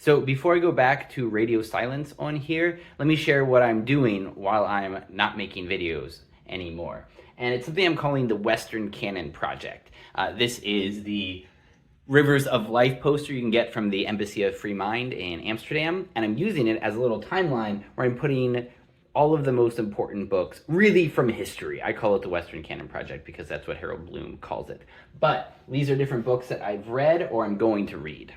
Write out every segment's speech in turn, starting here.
So before I go back to radio silence on here, let me share what I'm doing while I'm not making videos anymore. And it's something I'm calling the Western Canon Project. This is the Rivers of Life poster you can get from the Embassy of Free Mind in Amsterdam, and I'm using it as a little timeline where I'm putting all of the most important books, really from history. I call it the Western Canon Project because that's what Harold Bloom calls it. But these are different books that I've read or I'm going to read.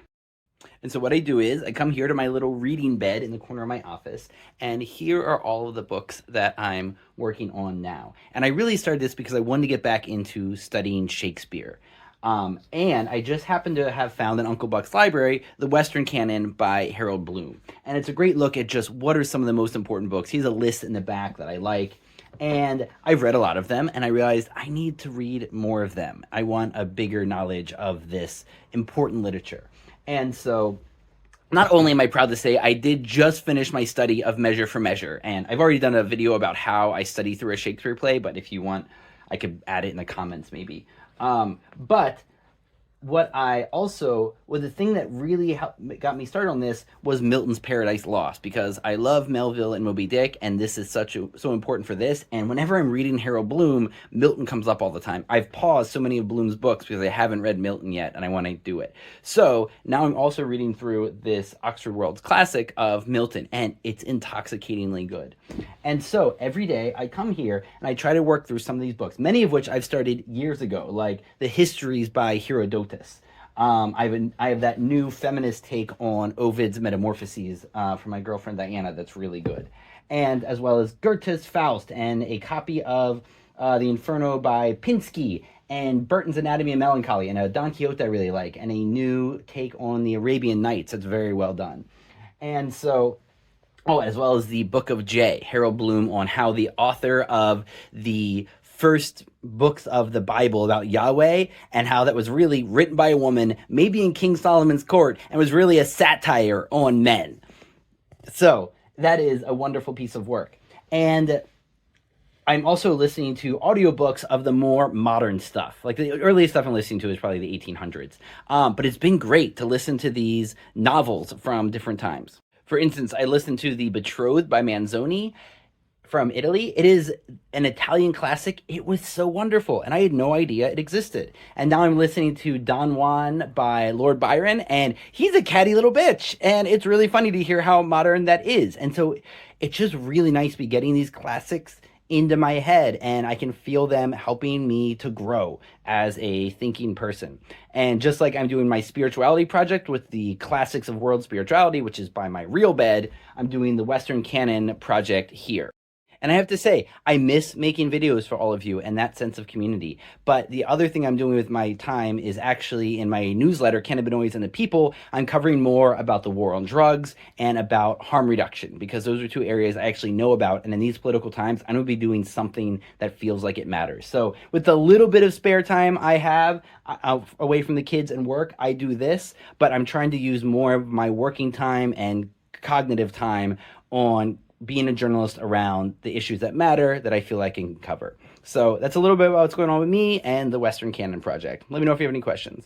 And so what I do is I come here to my little reading bed in the corner of my office, and here are all of the books that I'm working on now. And I really started this because I wanted to get back into studying Shakespeare. And I just happened to have found in Uncle Buck's library, The Western Canon by Harold Bloom. And it's a great look at just what are some of the most important books. He has a list in the back that I like. And I've read a lot of them, and I realized I need to read more of them. I want a bigger knowledge of this important literature. And so not only am I proud to say I did just finish my study of Measure for Measure, and I've already done a video about how I study through a Shakespeare play, but if you want, I could add it in the comments maybe. But what the thing that really got me started on this was Milton's Paradise Lost, because I love Melville and Moby Dick, and this is so important for this. And whenever I'm reading Harold Bloom, Milton comes up all the time. I've paused so many of Bloom's books because I haven't read Milton yet, and I want to do it. So now I'm also reading through this Oxford World's Classic of Milton, and it's intoxicatingly good. And so every day I come here and I try to work through some of these books, many of which I've started years ago, like the Histories by Herodotus. I have that new feminist take on Ovid's Metamorphoses from my girlfriend Diana that's really good. And as well as Goethe's Faust, and a copy of The Inferno by Pinsky, and Burton's Anatomy of Melancholy, and a Don Quixote I really like, and a new take on the Arabian Nights that's very well done. And so, as well as the Book of J, Harold Bloom, on how the author of the first books of the Bible about Yahweh, and how that was really written by a woman, maybe in King Solomon's court, and was really a satire on men. So that is a wonderful piece of work. And I'm also listening to audiobooks of the more modern stuff. Like the earliest stuff I'm listening to is probably the 1800s. But it's been great to listen to these novels from different times. For instance, I listened to The Betrothed by Manzoni from Italy. It is an Italian classic. It was so wonderful, and I had no idea it existed. And now I'm listening to Don Juan by Lord Byron, and he's a catty little bitch, and it's really funny to hear how modern that is. And so it's just really nice to be getting these classics into my head, and I can feel them helping me to grow as a thinking person. And just like I'm doing my spirituality project with the Classics of World Spirituality, which is by my real bed, I'm doing the Western Canon project here. And I have to say, I miss making videos for all of you and that sense of community. But the other thing I'm doing with my time is actually in my newsletter, Cannabinoids and the People, I'm covering more about the war on drugs and about harm reduction, because those are two areas I actually know about. And in these political times, I'm going to be doing something that feels like it matters. So with the little bit of spare time I have away from the kids and work, I do this. But I'm trying to use more of my working time and cognitive time on being a journalist around the issues that matter that I feel I can cover. So that's a little bit about what's going on with me and the Western Canon Project. Let me know if you have any questions.